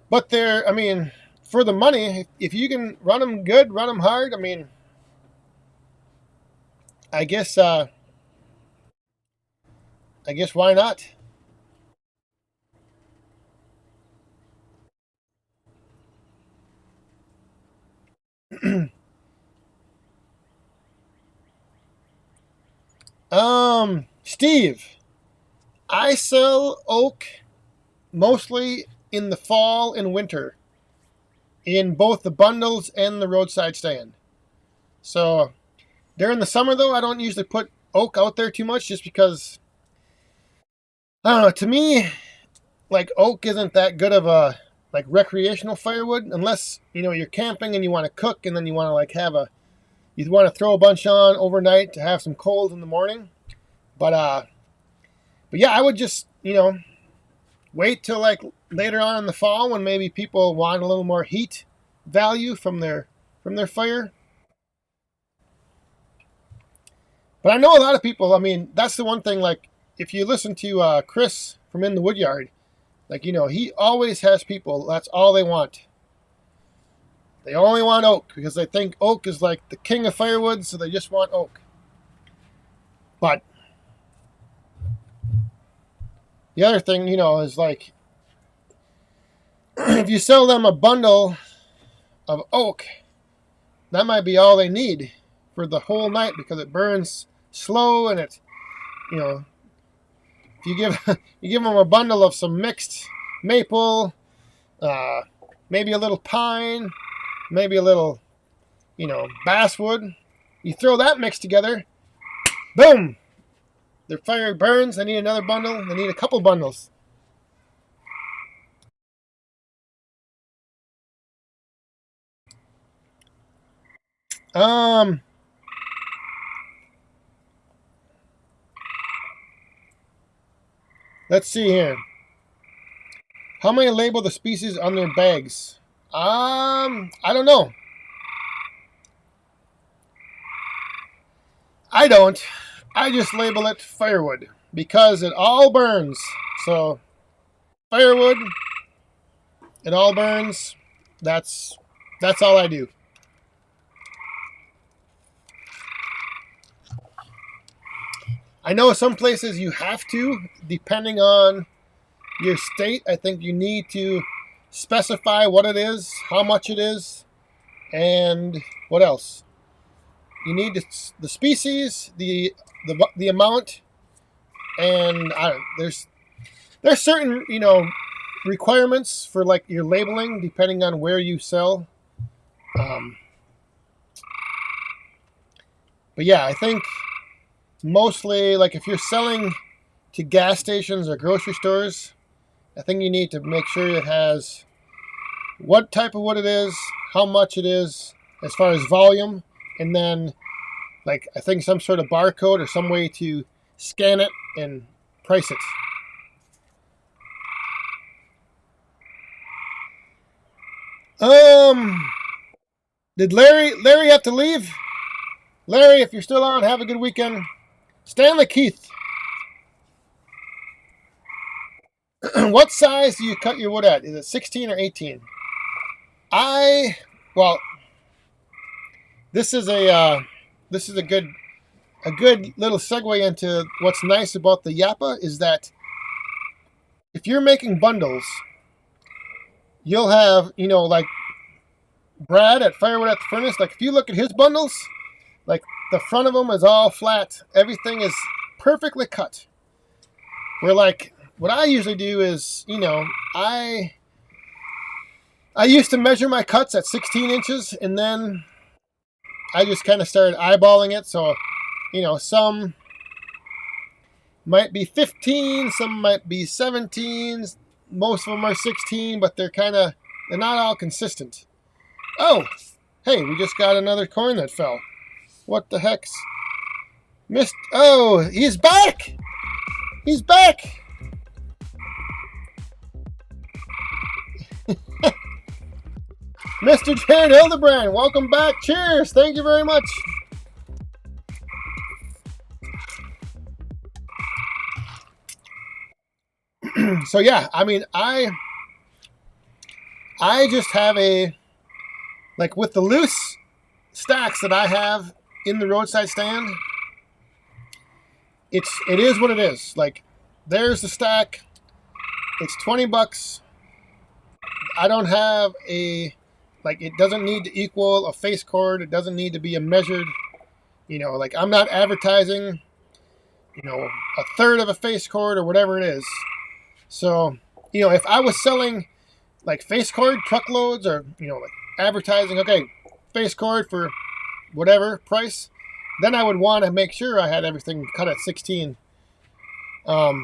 But they're, I mean, for the money, if you can run them good, run them hard. I mean, I guess why not? Steve, I sell oak mostly in the fall and winter, in both the bundles and the roadside stand. So during the summer, though, I don't usually put oak out there too much, just because I don't know. To me, like oak isn't that good of a like recreational firewood, unless you're camping and you want to cook, and then you want to like you want to throw a bunch on overnight to have some cold in the morning. But yeah, I would just wait till like later on in the fall, when maybe people want a little more heat value from their fire. But I know a lot of people. I mean, that's the one thing. Like, if you listen to Chris from In the Woodyard, like he always has people. That's all they want. They only want oak because they think oak is like the king of firewood, so they just want oak. But the other thing, is like if you sell them a bundle of oak, that might be all they need for the whole night, because it burns slow, and it, if you give them a bundle of some mixed maple, maybe a little pine, maybe a little, basswood, you throw that mix together, boom, their fire burns. They need another bundle. They need a couple bundles. Let's see here. How many label the species on their bags? I don't know. I don't. I just label it firewood because it all burns. So, firewood, it all burns. That's all I do. I know some places you have to, depending on your state. I think you need to specify what it is, how much it is, and what else. You need the species, the amount, and there's certain requirements for like your labeling depending on where you sell. But yeah, I think mostly, like, if you're selling to gas stations or grocery stores, I think you need to make sure it has what type of wood it is, how much it is as far as volume, and then like I think some sort of barcode or some way to scan it and price it. Did Larry have to leave? Larry, if you're still on, have a good weekend. Stanley Keith, what size do you cut your wood at? Is it 16 or 18? Well, this is a good little segue into what's nice about the Yappa, is that if you're making bundles, you'll have, like Brad at Firewood at the Furnace, like if you look at his bundles, like the front of them is all flat. Everything is perfectly cut. Where like what I usually do is, I used to measure my cuts at 16 inches, and then I just kind of started eyeballing it. So, some might be 15, some might be 17s. Most of them are 16, but they're not all consistent. Oh, hey, we just got another coin that fell. What the heck's missed? Oh, he's back! He's back! Mr. Jared Hildebrand, welcome back. Cheers. Thank you very much. So yeah, I mean, I just have a, like with the loose stacks that I have in the roadside stand, it is what it is. Like, there's the stack. It's $20. I don't have a, like, it doesn't need to equal a face cord. It doesn't need to be a measured, like I'm not advertising, a third of a face cord or whatever it is. So, if I was selling like face cord truckloads or, like advertising, okay, face cord for whatever price, then I would want to make sure I had everything cut at 16. But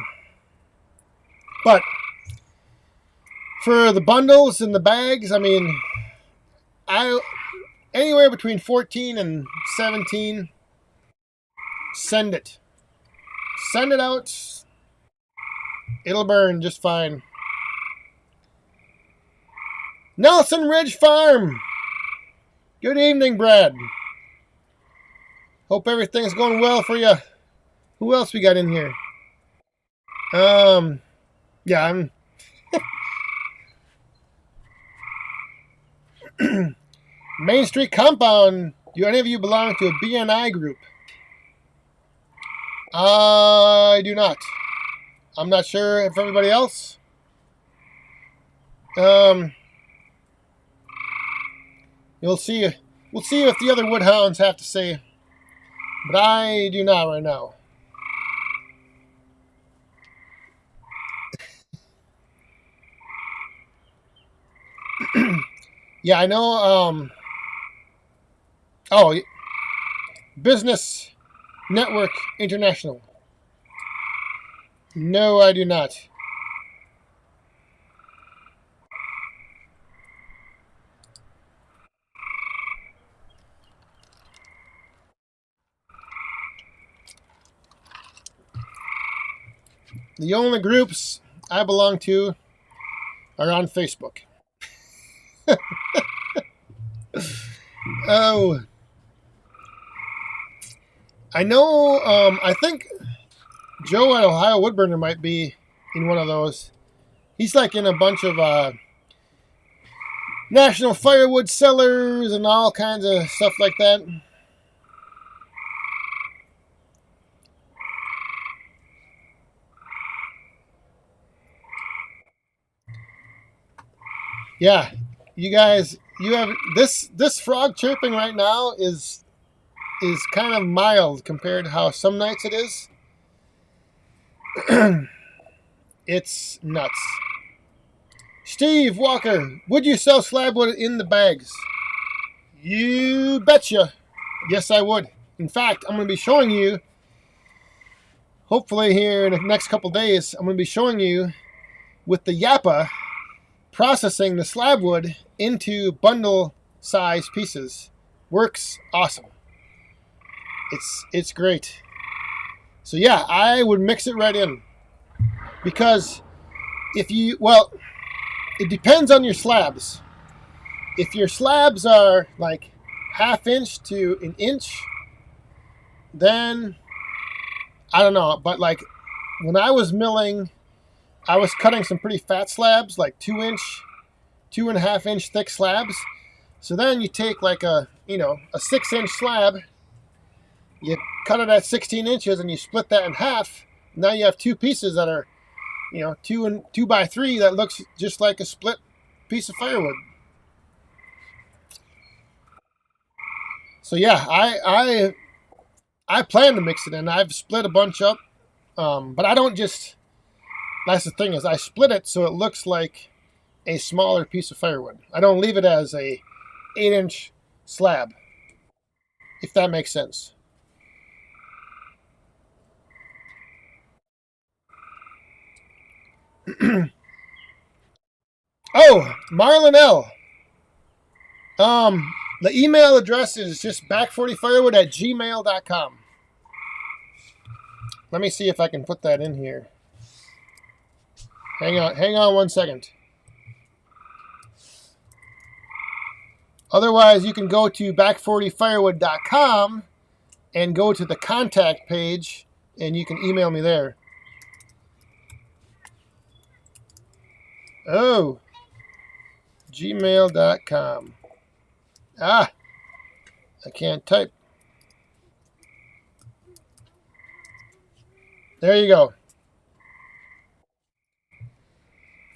for the bundles and the bags, I mean, anywhere between 14 and 17, send it. Send it out. It'll burn just fine. Nelson Ridge Farm. Good evening, Brad. Hope everything's going well for you. Who else we got in here? Yeah, I'm... Main Street Compound. Do any of you belong to a BNI group? I do not. I'm not sure if everybody else. You'll see. We'll see what the other Woodhounds have to say. But I do not right now. Yeah, I know. Oh, Business Network International. No, I do not. The only groups I belong to are on Facebook. Oh, I know. I think Joe at Ohio Woodburner might be in one of those. He's like in a bunch of National Firewood Sellers and all kinds of stuff like that. Yeah, you guys, you have this frog chirping right now is kind of mild compared to how some nights it is. It's nuts. Steve Walker, would you sell slabwood in the bags? You betcha. Yes, I would. In fact, I'm going to be showing you, hopefully here in the next couple days, I'm going to be showing you with the Yappa processing the slabwood into bundle size pieces. Works awesome. It's great. So yeah, I would mix it right in. Because if you, well, it depends on your slabs. If your slabs are like 1/2 inch to 1 inch, then I don't know. But like when I was milling, I was cutting some pretty fat slabs, like 2 inch, 2.5 inch thick slabs. So then you take like a 6 inch slab, you cut it at 16 inches and you split that in half. Now you have two pieces that are, 2 by 3 that looks just like a split piece of firewood. So yeah, I plan to mix it in. I've split a bunch up, but I don't just. That's the thing is I split it so it looks like a smaller piece of firewood. I don't leave it as a 8 inch slab, if that makes sense. Oh, Marlon L. The email address is just back40firewood@gmail.com. Let me see if I can put that in here. Hang on 1 second. Otherwise, you can go to back40firewood.com and go to the contact page, and you can email me there. Oh, gmail.com. Ah, I can't type. There you go.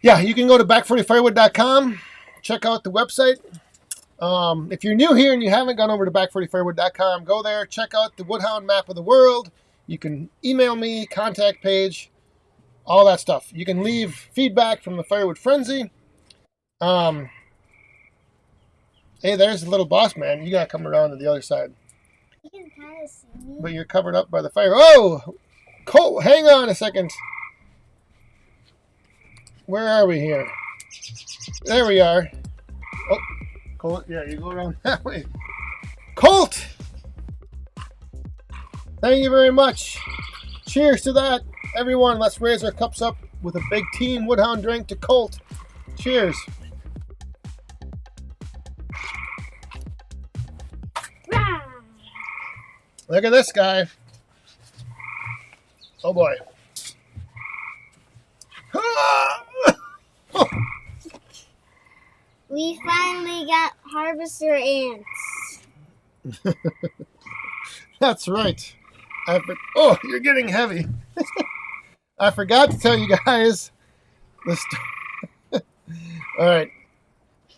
Yeah, you can go to back40firewood.com, check out the website. If you're new here and you haven't gone over to back40firewood.com, go there, check out the Woodhound map of the world. You can email me, contact page, all that stuff. You can leave feedback from the Firewood Frenzy. Hey, there's the little boss man. You gotta come around to the other side. You can kind of see me. But you're covered up by the fire. Oh! Colt, hang on a second. Where are we here? There we are. Oh, Colt, yeah, you go around that way. Colt! Thank you very much. Cheers to that. Everyone, let's raise our cups up with a big Team Woodhound drink to Colt. Cheers. Rah! Look at this guy. Oh boy. We finally got harvester ants. That's right. Oh, you're getting heavy. I forgot to tell you guys the story. All right.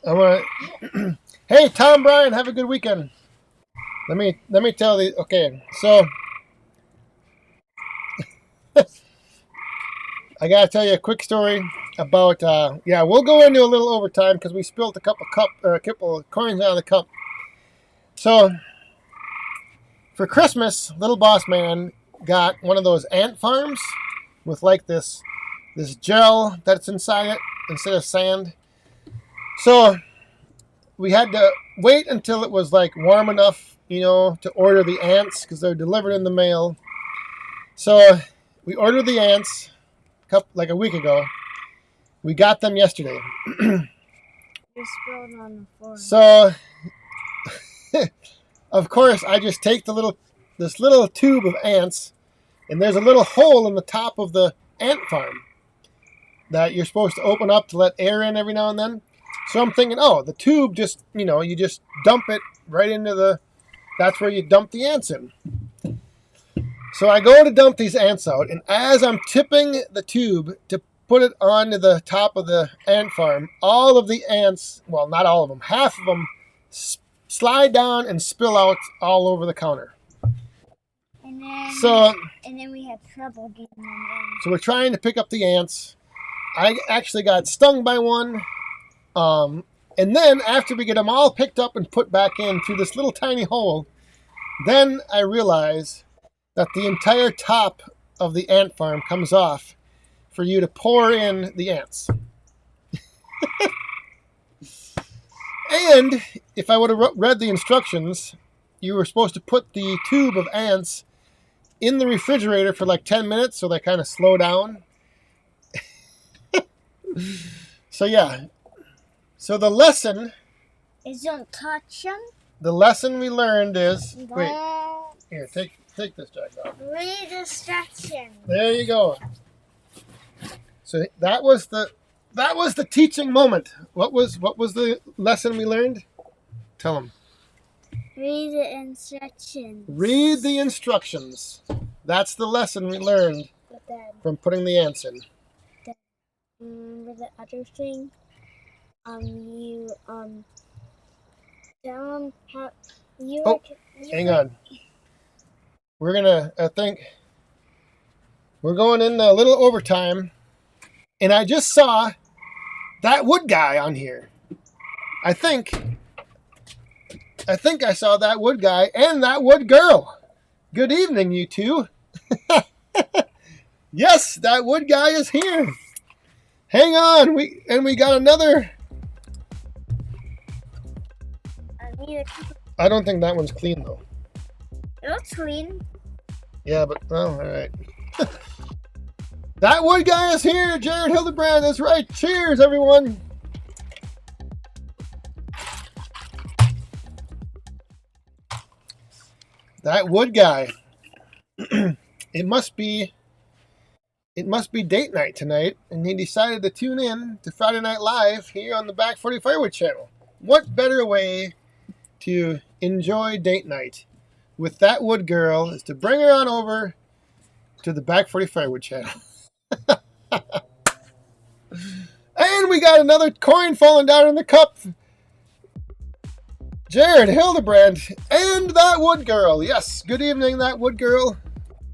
I want to. Hey, Tom Bryan, have a good weekend. Let me tell the. Okay, so I gotta tell you a quick story about. Yeah, we'll go into a little overtime because we spilled a couple of coins out of the cup. So for Christmas, Little Boss Man got one of those ant farms with like this gel that's inside it instead of sand. So we had to wait until it was like warm enough, to order the ants because they're delivered in the mail. So we ordered the ants like a week ago. We got them yesterday. You're spilled on the floor. So, of course, I just take this little tube of ants, and there's a little hole in the top of the ant farm that you're supposed to open up to let air in every now and then. So I'm thinking, oh, the tube just, you just dump it right into that's where you dump the ants in. So I go to dump these ants out, and as I'm tipping the tube to put it onto the top of the ant farm, all of the ants, well, not all of them, half of them slide down and spill out all over the counter. And then we had trouble getting them in. So we're trying to pick up the ants. I actually got stung by one. And then after we get them all picked up and put back in through this little tiny hole, then I realize that the entire top of the ant farm comes off for you to pour in the ants. And if I would have read the instructions, you were supposed to put the tube of ants in the refrigerator for like 10 minutes so they kind of slow down. So yeah. So the lesson is don't touch them. The lesson we learned is wait. Don't Here, take this jack off. read instructions. There you go. So that was the teaching moment. What was the lesson we learned? Tell them. Read the instructions. Read the instructions. That's the lesson we learned But then, from putting the ants in. remember the other thing? You tell them how you. Oh, hang on. I think we're going in a little overtime, and I just saw that wood guy on here. I think I saw that wood guy and that wood girl. Good evening, you two. Yes, that wood guy is here. Hang on, we got another. I don't think that one's clean though. It looks clean. Yeah, but all right. That wood guy is here, Jared Hildebrand. That's right. Cheers, everyone. That wood guy. It must be date night tonight, and he decided to tune in to Friday Night Live here on the Back 40 Firewood channel. What better way to enjoy date night with that wood girl is to bring her on over to the Back 40 Firewood channel. And we got another coin falling down in the cup. Jared Hildebrand and that wood girl. Yes, good evening, that wood girl.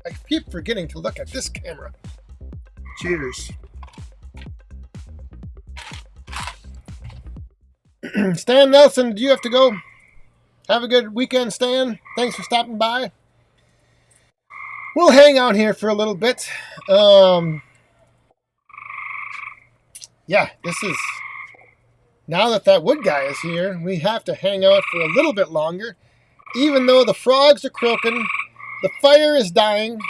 I keep forgetting to look at this camera. Cheers. Stan Nelson, do you have to go? Have a good weekend, Stan. Thanks for stopping by. We'll hang out here for a little bit. Yeah, this is... Now that wood guy is here, we have to hang out for a little bit longer. Even though the frogs are croaking, the fire is dying.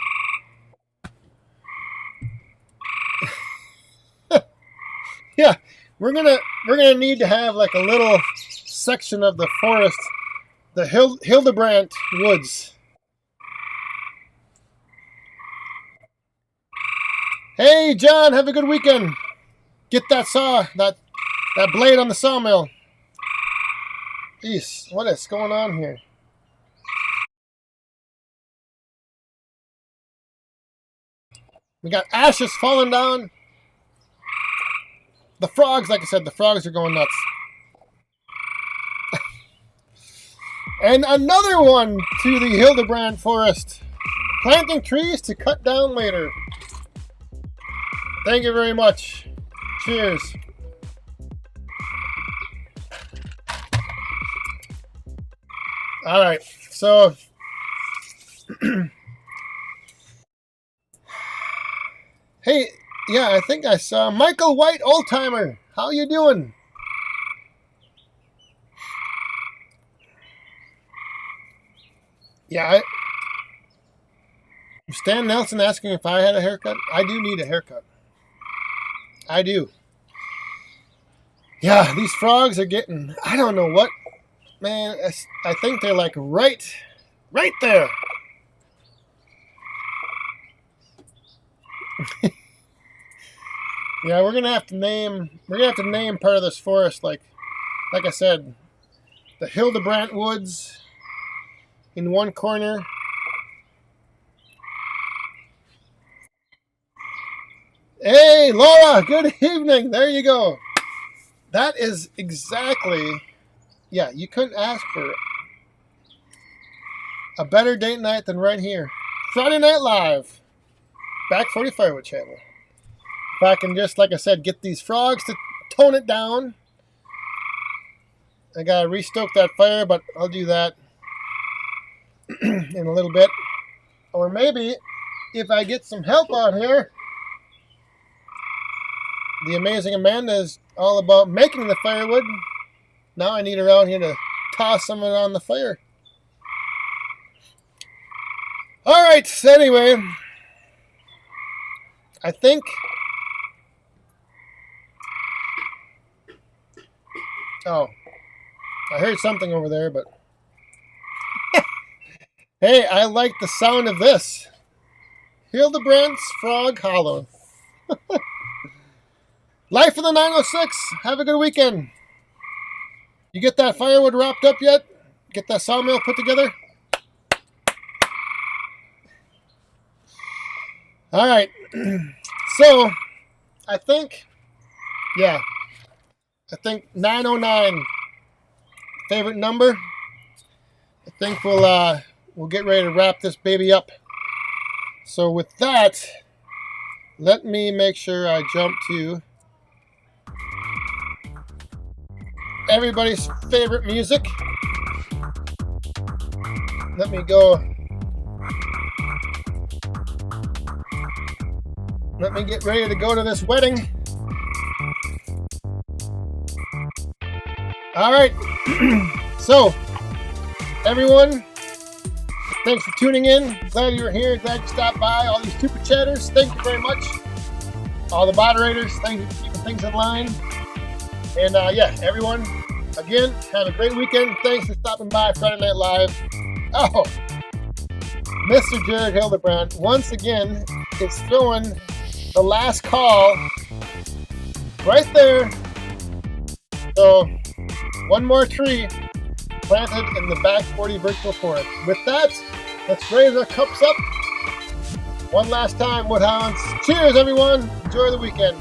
Yeah, we're gonna need to have like a little section of the forest, the Hildebrandt Woods. Hey, John, have a good weekend. Get that that blade on the sawmill. Jeez, what is going on here? We got ashes falling down. The frogs, like I said, the frogs are going nuts. And another one to the Hildebrandt Forest. Planting trees to cut down later. Thank you very much. Cheers. All right, so hey, yeah, I think I saw Michael White, old-timer. How you doing? Yeah, Stan Nelson asking if I had a haircut. I do need a haircut. I do. Yeah, these frogs are getting, I don't know what, man, I think they're like right there. Yeah, we're gonna have to name part of this forest like I said, the Hildebrandt Woods in one corner. Hey, Laura, good evening. There you go. That is exactly, yeah, you couldn't ask for a better date night than right here. Friday Night Live, Back 40 Firewood channel. If I can just, like I said, get these frogs to tone it down. I gotta restoke that fire, but I'll do that in a little bit. Or maybe, if I get some help out here, the amazing Amanda is all about making the firewood. Now I need her out here to toss some of it on the fire. Alright, so anyway, I think... Oh, I heard something over there, but... Hey, I like the sound of this. Hildebrandt's Frog Hollow. Life of the 906. Have a good weekend. You get that firewood wrapped up yet? Get that sawmill put together? All right. So, I think 909 favorite number. I think we'll get ready to wrap this baby up. So with that, let me make sure I jump to everybody's favorite music. Let me go. Let me get ready to go to this wedding. All right. So, everyone, thanks for tuning in. Glad you're here. Glad you stopped by. All these super chatters, thank you very much. All the moderators, thank you for keeping things in line. And yeah, everyone, again, have a great weekend. Thanks for stopping by Friday Night Live. Oh, Mr. Jared Hildebrand once again is throwing the last call right there. So one more tree planted in the back 40 virtual forest. With that, let's raise our cups up one last time, Woodhounds. Cheers, everyone. Enjoy the weekend.